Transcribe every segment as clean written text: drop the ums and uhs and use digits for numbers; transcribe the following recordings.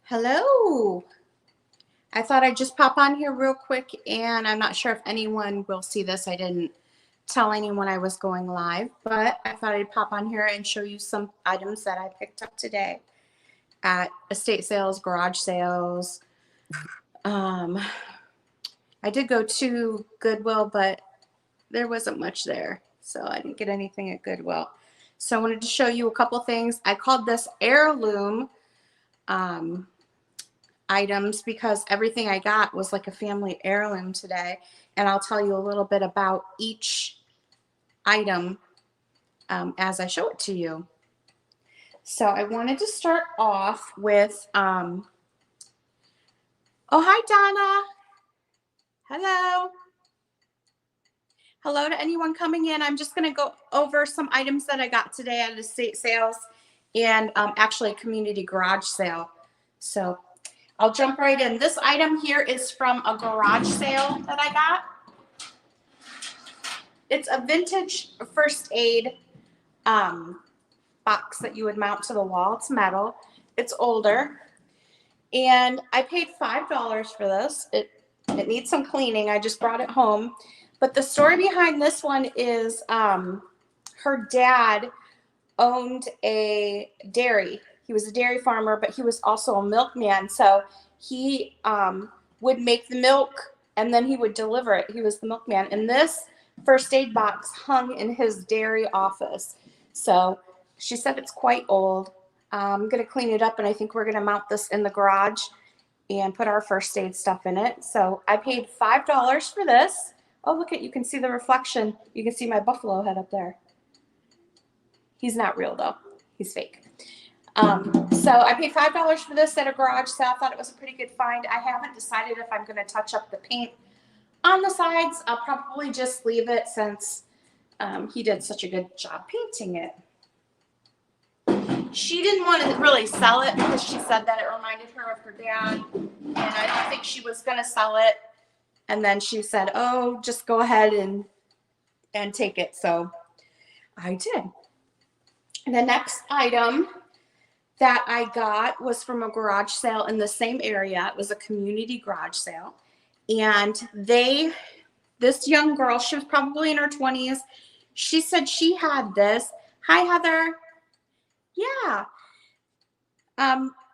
Hello. I thought I'd just pop on here real quick, and I'm not sure if anyone will see this. I didn't tell anyone I was going live, but I thought I'd pop on here and show you some items that I picked up today at estate sales, garage sales. Um, I did go to Goodwill, but there wasn't much there, so I didn't get anything at Goodwill. So I wanted to show you a couple things. I called this Heirloom items because everything I got was like a family heirloom today, and I'll tell you a little bit about each item as I show it to you. So I wanted to start off with oh, hi Donna. Hello. Hello to anyone coming in. I'm just going to go over some items that I got today at estate sales and actually a community garage sale. So I'll jump right in. This item here is from a garage sale that I got. It's a vintage first aid box that you would mount to the wall. It's metal. It's older. And I paid $5 for this. It needs some cleaning. I just brought it home. But the story behind this one is her dad owned a dairy. He was a dairy farmer, but he was also a milkman. So he would make the milk and then he would deliver it. He was the milkman. And this first aid box hung in his dairy office. So she said it's quite old. I'm going to clean it up, and I think we're going to mount this in the garage and put our first aid stuff in it. So I paid $5 for this. Oh, look at, you can see the reflection. You can see my buffalo head up there. He's not real though. He's fake. So I paid $5 for this at a garage sale. I thought it was a pretty good find. I haven't decided if I'm going to touch up the paint on the sides. I'll probably just leave it since he did such a good job painting it. She didn't want to really sell it because she said that it reminded her of her dad, and I don't think she was going to sell it. And then she said, oh, just go ahead and take it. So I did. And the next item that I got was from a garage sale in the same area. It was a community garage sale. And this young girl, she was probably in her 20s. She said she had this. Hi, Heather. Yeah.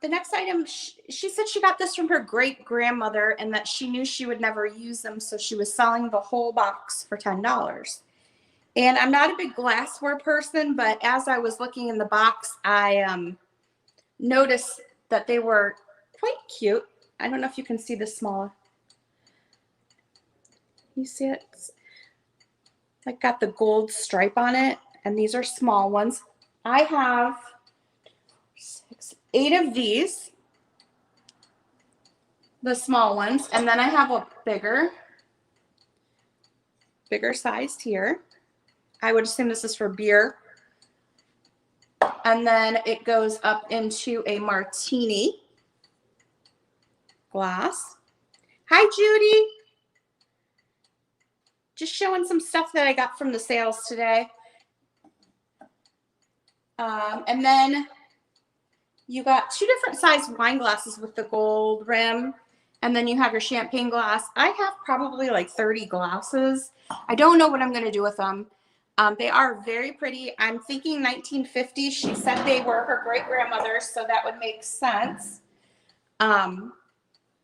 The next item, she said she got this from her great-grandmother and that she knew she would never use them, so she was selling the whole box for $10. And I'm not a big glassware person, but as I was looking in the box, I noticed that they were quite cute. I don't know if you can see this small. You see it? It's like got the gold stripe on it, and these are small ones. I have 8 of these, the small ones, and then I have a bigger sized here. I would assume this is for beer. And then it goes up into a martini glass. Hi, Judy. Just showing some stuff that I got from the sales today. And then you got 2 different sized wine glasses with the gold rim. And then you have your champagne glass. I have probably like 30 glasses. I don't know what I'm going to do with them. They are very pretty. I'm thinking 1950s. She said they were her great-grandmother's, so that would make sense. And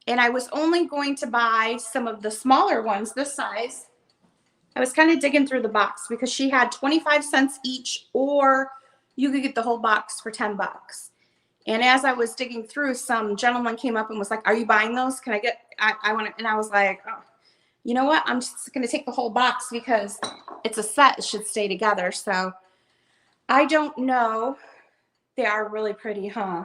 I was only going to buy some of the smaller ones, this size. I was kind of digging through the box because she had 25 cents each, or you could get the whole box for $10. And as I was digging through, some gentleman came up and was like, are you buying those? Can I get, I want to, and I was like, oh, you know what? I'm just going to take the whole box because it's a set. It should stay together. So I don't know. They are really pretty, huh?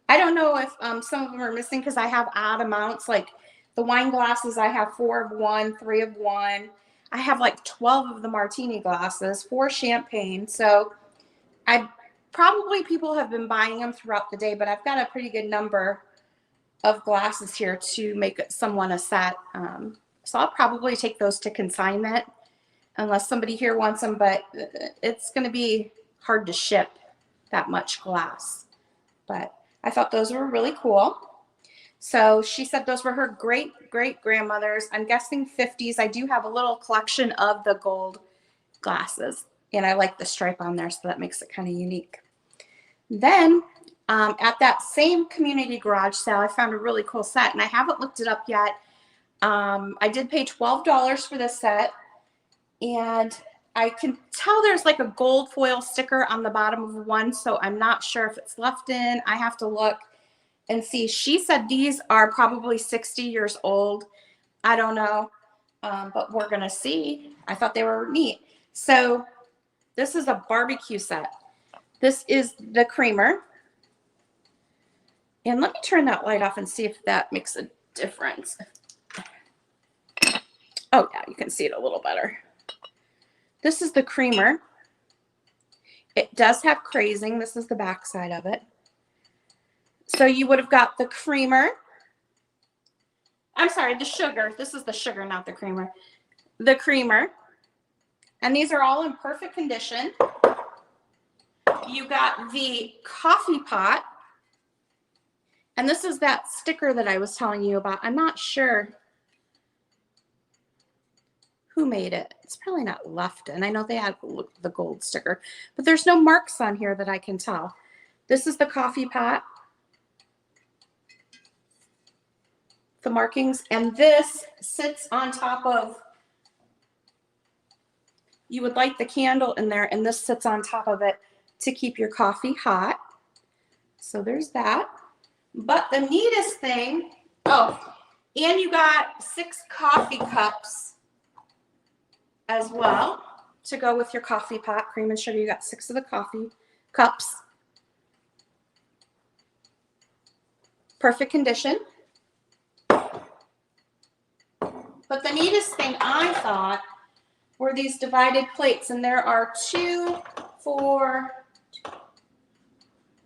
I don't know if some of them are missing because I have odd amounts. Like the wine glasses, I have 4 of one, 3 of one. I have like 12 of the martini glasses, 4 champagne. So probably people have been buying them throughout the day, but I've got a pretty good number of glasses here to make someone a set. So I'll probably take those to consignment unless somebody here wants them, but it's going to be hard to ship that much glass. But I thought those were really cool. So she said those were her great-great-grandmother's. I'm guessing 50s. I do have a little collection of the gold glasses, and I like the stripe on there, so that makes it kind of unique. Then at that same community garage sale, I found a really cool set, and I haven't looked it up yet. I did pay $12 for this set, and I can tell there's like a gold foil sticker on the bottom of one, so I'm not sure if it's left in. I have to look and see. She said these are probably 60 years old. I don't know, but we're going to see. I thought they were neat. So this is a barbecue set. This is the creamer. And let me turn that light off and see if that makes a difference. Oh, yeah, you can see it a little better. This is the creamer. It does have crazing. This is the back side of it. So you would have got the creamer. I'm sorry, the sugar. This is the sugar, not the creamer. The creamer. And these are all in perfect condition. You got the coffee pot. And this is that sticker that I was telling you about. I'm not sure who made it. It's probably not Lufton. I know they had the gold sticker, but there's no marks on here that I can tell. This is the coffee pot. The markings, and this sits on top of, you would light the candle in there, and this sits on top of it to keep your coffee hot. So there's that. But the neatest thing, oh, and you got 6 coffee cups as well to go with your coffee pot. Cream and sugar, you got 6 of the coffee cups. Perfect condition. But the neatest thing I thought were these divided plates, and there are 2, 4,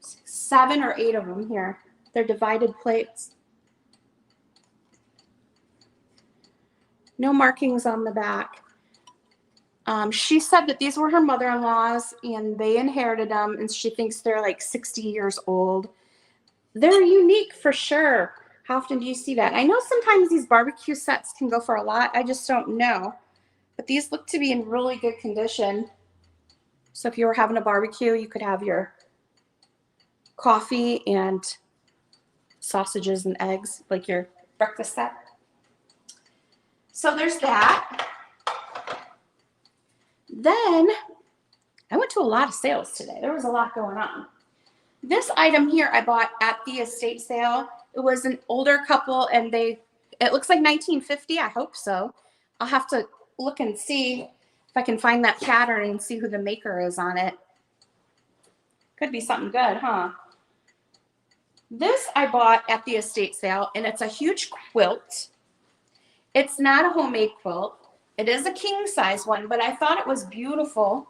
6, 7 or 8 of them here. They're divided plates. No markings on the back. She said that these were her mother-in-law's, and they inherited them, and she thinks they're like 60 years old. They're unique for sure. How often do you see that? I know sometimes these barbecue sets can go for a lot. I just don't know. But these look to be in really good condition. So if you were having a barbecue, you could have your coffee and sausages and eggs, like your breakfast set. So there's that. Then I went to a lot of sales today. There was a lot going on. This item here I bought at the estate sale. It was an older couple, and it looks like 1950. I hope so. I'll have to look and see if I can find that pattern and see who the maker is on it. Could be something good, huh? This I bought at the estate sale, and it's a huge quilt. It's not a homemade quilt. It is a king size one, but I thought it was beautiful.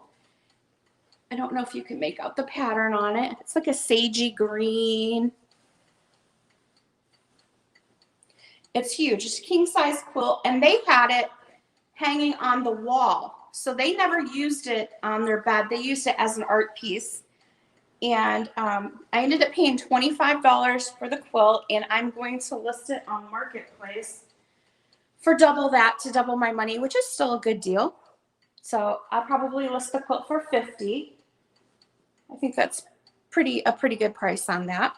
I don't know if you can make out the pattern on it. It's like a sagey green. It's huge. It's a king size quilt, and they had it hanging on the wall. So they never used it on their bed. They used it as an art piece. And I ended up paying $25 for the quilt, and I'm going to list it on Marketplace for double that, to double my money, which is still a good deal. So I'll probably list the quilt for $50. I think that's a pretty good price on that.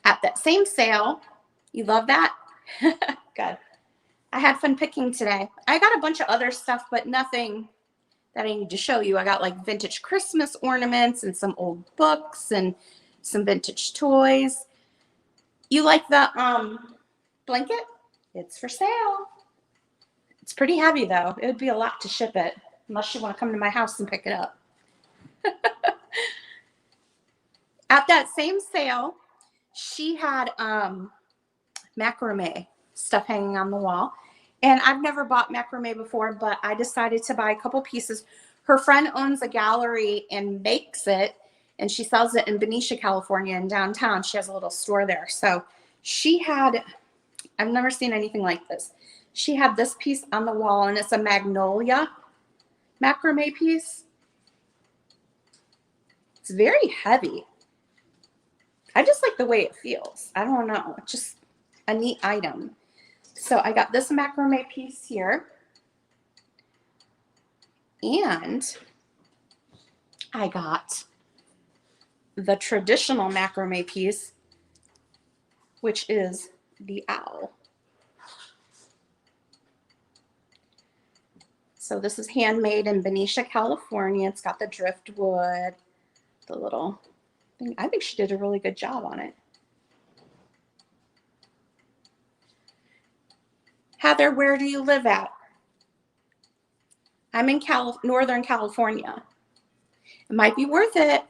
At that same sale, you love that? Good. I had fun picking today. I got a bunch of other stuff, but nothing that I need to show you. I got like vintage Christmas ornaments and some old books and some vintage toys. You like the blanket? It's for sale. It's pretty heavy though. It would be a lot to ship it unless you want to come to my house and pick it up. At that same sale, she had macrame stuff hanging on the wall. And I've never bought macrame before, but I decided to buy a couple pieces. Her friend owns a gallery and makes it, and she sells it in Benicia, California, in downtown. She has a little store there. So she had, I've never seen anything like this. She had this piece on the wall, and it's a magnolia macrame piece. It's very heavy. I just like the way it feels. I don't know. It's just a neat item. So I got this macrame piece here. And I got the traditional macrame piece, which is the owl. So this is handmade in Benicia, California. It's got the driftwood, the little thing. I think she did a really good job on it. Heather, where do you live at? I'm in Northern California. It might be worth it.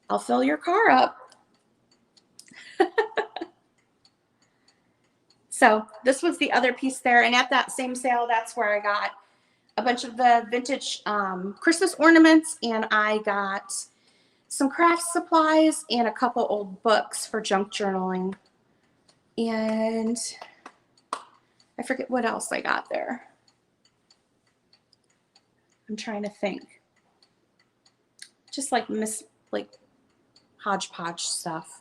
I'll fill your car up. So this was the other piece there. And at that same sale, that's where I got a bunch of the vintage Christmas ornaments. And I got some craft supplies and a couple old books for junk journaling. And I forget what else I got there. I'm trying to think. Just like hodgepodge stuff.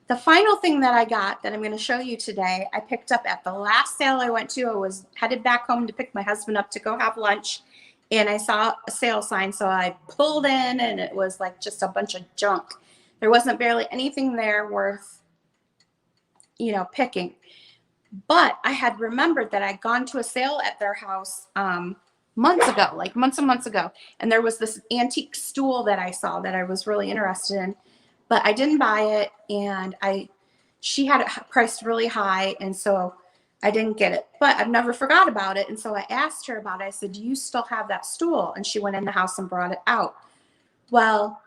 The final thing that I got that I'm going to show you today, I picked up at the last sale I went to. I was headed back home to pick my husband up to go have lunch, and I saw a sale sign, so I pulled in, and it was like just a bunch of junk. There wasn't barely anything there worth, picking. But I had remembered that I'd gone to a sale at their house months ago, like months and months ago, and there was this antique stool that I saw that I was really interested in. But I didn't buy it, and she had it priced really high, and so I didn't get it. But I've never forgot about it, and so I asked her about it. I said, do you still have that stool? And she went in the house and brought it out. Well,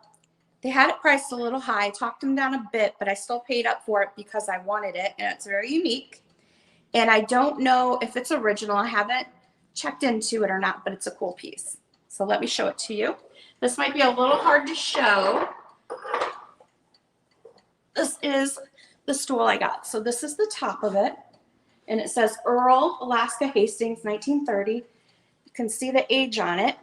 they had it priced a little high. I talked them down a bit, but I still paid up for it because I wanted it, and it's very unique. And I don't know if it's original. I haven't checked into it or not, but it's a cool piece. So let me show it to you. This might be a little hard to show. This is the stool I got. So this is the top of it. And it says Earl, Alaska Hastings, 1930. You can see the age on it.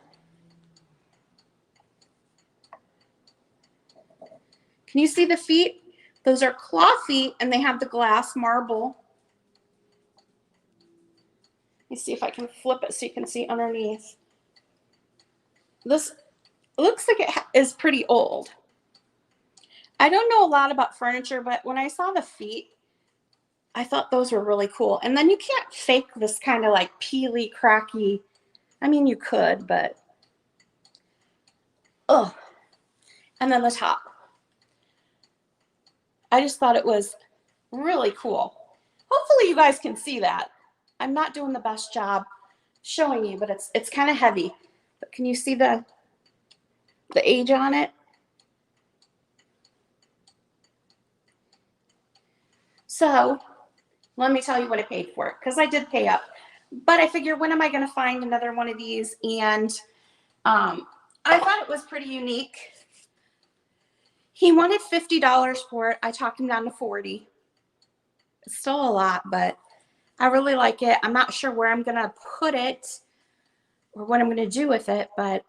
Can you see the feet? Those are claw feet, and they have the glass marble. Let me see if I can flip it so you can see underneath. This looks like it is pretty old. I don't know a lot about furniture, but when I saw the feet, I thought those were really cool. And then you can't fake this kind of like peely, cracky. I mean, you could, but oh. And then the top. I just thought it was really cool. Hopefully you guys can see that. I'm not doing the best job showing you, but it's kind of heavy. But can you see the age on it? So let me tell you what I paid for it, because I did pay up. But I figure, when am I going to find another one of these? And I thought it was pretty unique. He wanted $50 for it. I talked him down to $40. It's still a lot, but I really like it. I'm not sure where I'm going to put it or what I'm going to do with it, but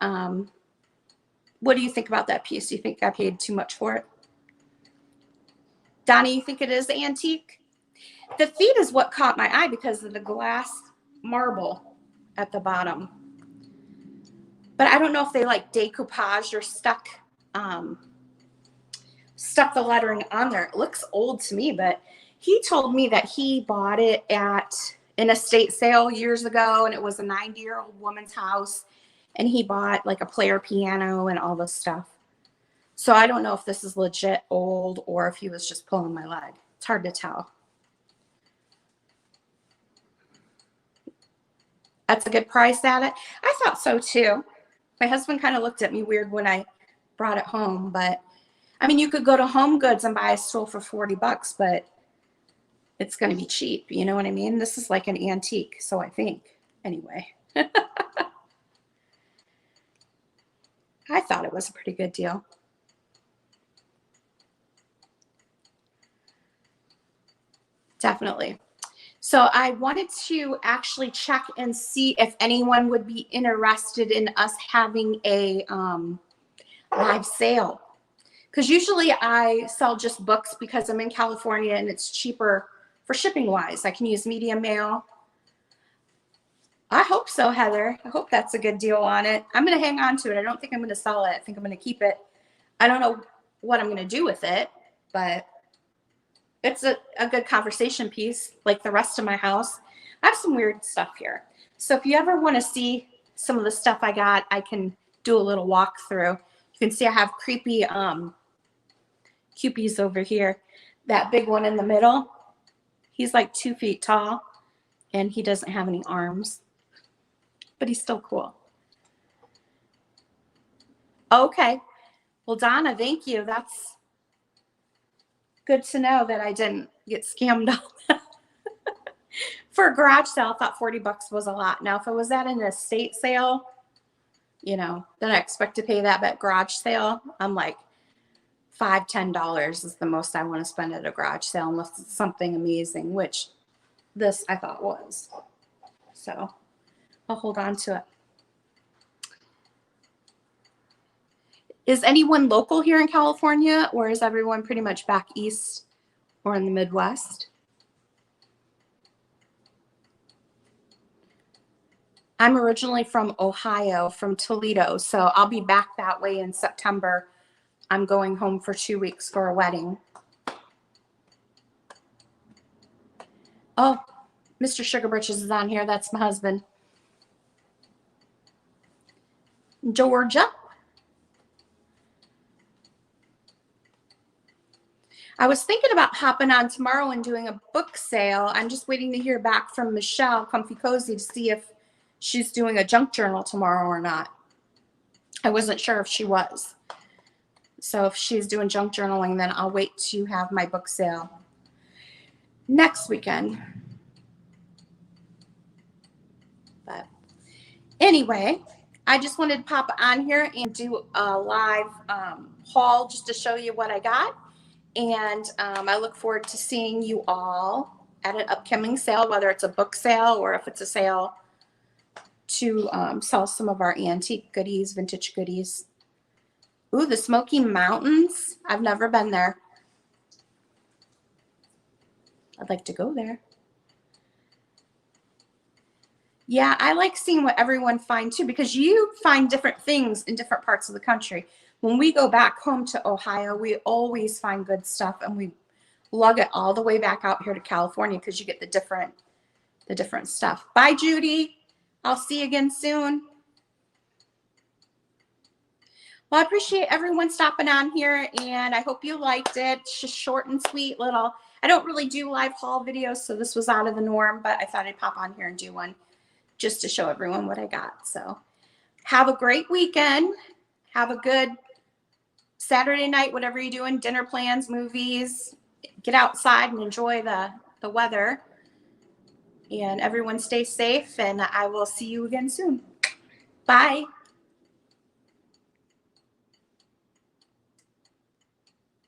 what do you think about that piece? Do you think I paid too much for it? Donnie, you think it is antique? The feet is what caught my eye because of the glass marble at the bottom. But I don't know if they like decoupaged or stuck the lettering on there. It looks old to me, but he told me that he bought it at an estate sale years ago, and it was a 90-year-old woman's house, and he bought like a player piano and all this stuff. So I don't know if this is legit old or if he was just pulling my leg. It's hard to tell. That's a good price at it. I thought so too. My husband kind of looked at me weird when I brought it home, but I mean, you could go to Home Goods and buy a stool for $40, but it's going to be cheap. You know what I mean? This is like an antique, so I think. Anyway. I thought it was a pretty good deal. Definitely. So I wanted to actually check and see if anyone would be interested in us having a live sale. Because usually I sell just books because I'm in California and it's cheaper for shipping wise. I can use medium mail. I hope so, Heather. I hope that's a good deal on it. I'm going to hang on to it. I don't think I'm going to sell it. I think I'm going to keep it. I don't know what I'm going to do with it, but it's a good conversation piece like the rest of my house. I have some weird stuff here. So if you ever want to see some of the stuff I got, I can do a little walkthrough. You can see I have creepy Cupies over here. That big one in the middle, he's like 2 feet tall and he doesn't have any arms, but he's still cool. Okay. Well, Donna, thank you. That's good to know that I didn't get scammed on that. For a garage sale, I thought $40 was a lot. Now, if it was at an estate sale, you know, then I expect to pay that, but garage sale, I'm like $5, $10 is the most I want to spend at a garage sale unless it's something amazing, which this I thought was. So I'll hold on to it. Is anyone local here in California, or is everyone pretty much back east or in the Midwest? I'm originally from Ohio, from Toledo, so I'll be back that way in September. I'm going home for 2 weeks for a wedding. Oh, Mr. Sugar Britches is on here. That's my husband. Georgia. I was thinking about hopping on tomorrow and doing a book sale. I'm just waiting to hear back from Michelle, Comfy Cozy, to see if she's doing a junk journal tomorrow or not. I wasn't sure if she was. So if she's doing junk journaling, then I'll wait to have my book sale next weekend. But anyway, I just wanted to pop on here and do a live haul just to show you what I got. And I look forward to seeing you all at an upcoming sale, whether it's a book sale or if it's a sale to sell some of our antique goodies, vintage goodies. Ooh, the Smoky Mountains. I've never been there. I'd like to go there. Yeah, I like seeing what everyone finds too, because you find different things in different parts of the country. When we go back home to Ohio, we always find good stuff and we lug it all the way back out here to California because you get the different stuff. Bye, Judy. I'll see you again soon. Well, I appreciate everyone stopping on here, and I hope you liked it. It's just short and sweet little. I don't really do live haul videos, so this was out of the norm, but I thought I'd pop on here and do one just to show everyone what I got. So have a great weekend. Have a good Saturday night, whatever you're doing, dinner plans, movies. Get outside and enjoy the weather. And everyone stay safe, and I will see you again soon. Bye.